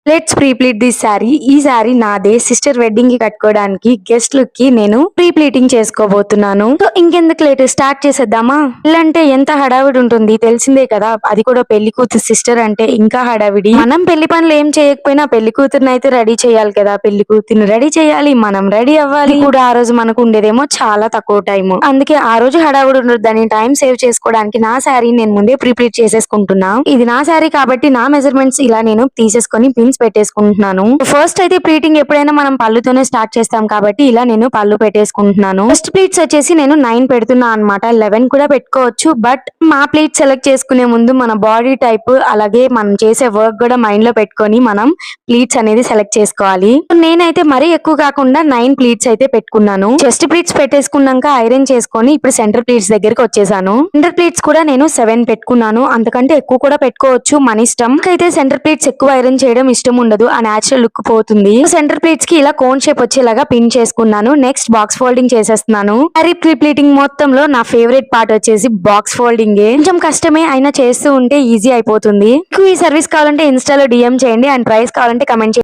Let's pre pleat this sari. ఈ శారీ నాదే. Sister wedding కి కట్టుకోవడానికి గెస్ట్ లుక్ కి నేను ప్రీ ప్లీటింగ్ చేసుకోబోతున్నాను. సో ఇంకెందుకు లేట్, స్టార్ట్ చేసేద్దామా? ఇల్లంటే ఎంత హడావిడి ఉంటుంది తెలిసిందే కదా, అది కూడా పెళ్లి కూతురు సిస్టర్ అంటే ఇంకా హడావిడి. మనం పెళ్లి పనులు ఏం చేయకపోయినా పెళ్లి కూతురుని అయితే రెడీ చేయాలి కదా, పెళ్లి కూతురుని రెడీ చేయాలి, మనం రెడీ అవ్వాలి కూడా. ఆ రోజు మనకు ఉండేదేమో చాలా తక్కువ టైం, అందుకే ఆ రోజు హడావిడి ఉండొద్దని టైం సేవ్ చేసుకోవడానికి నా శారీ నేను ముందే ప్రీ ప్లీట్ చేసేసుకుంటున్నా. ఇది నా శారీ కాబట్టి నా మెజర్మెంట్స్ ఇలా నేను తీసేసుకొని పిన్స్ పెట్టేసుకుంటున్నాను. ఫస్ట్ అయితే ప్లీటింగ్ ఎప్పుడైనా మనం పళ్ళుతోనే స్టార్ట్ చేస్తాం కాబట్టి ఇలా నేను పళ్ళు పెట్టేసుకుంటున్నాను. ఫస్ట్ ప్లీట్స్ వచ్చేసి నేను 9 పెడుతున్నా అనమాట. 11 కూడా పెట్టుకోవచ్చు, బట్ మా ప్లీట్ సెలెక్ట్ చేసుకునే ముందు మన బాడీ టైప్ అలాగే మనం చేసే వర్క్ కూడా మైండ్ లో పెట్టుకొని మనం ప్లీట్స్ అనేది సెలెక్ట్ చేసుకోవాలి. నేనైతే మరీ ఎక్కువ కాకుండా 9 ప్లీట్స్ అయితే పెట్టుకున్నాను. చెస్ట్ ప్లీట్స్ పెట్టేసుకున్నాక ఐరన్ చేసుకొని ఇప్పుడు సెంటర్ ప్లీట్స్ దగ్గరికి వచ్చేసాను. సెంటర్ ప్లీట్స్ కూడా నేను 7 పెట్టుకున్నాను, అంతకంటే ఎక్కువ కూడా పెట్టుకోవచ్చు, మన ఇష్టం. అయితే సెంటర్ ప్లీట్స్ ఎక్కువ ఐరన్ చేయడం ఇష్టం ఉండదు, ఆ నేచురల్ లుక్ పోతుంది. సెంటర్ ప్లీట్స్ కి ఇలా కోన్ షేప్ వచ్చేలాగా పిన్ చేసుకున్నాను. నెక్స్ట్ బాక్స్ ఫోల్డింగ్ చేసేస్తున్నాను. సారీ ప్రీ ప్లీటింగ్ మొత్తంలో నా ఫేవరెట్ పార్ట్ వచ్చేసి బాక్స్ ఫోల్డింగ్. కొంచెం కష్టమే అయినా చేస్తూ ఉంటే ఈజీ అయిపోతుంది. మీకు ఈ సర్వీస్ కావాలంటే ఇన్స్టాలో డిఎం చేయండి, అండ్ ప్రైస్ కావాలంటే కమెంట్ చేయండి.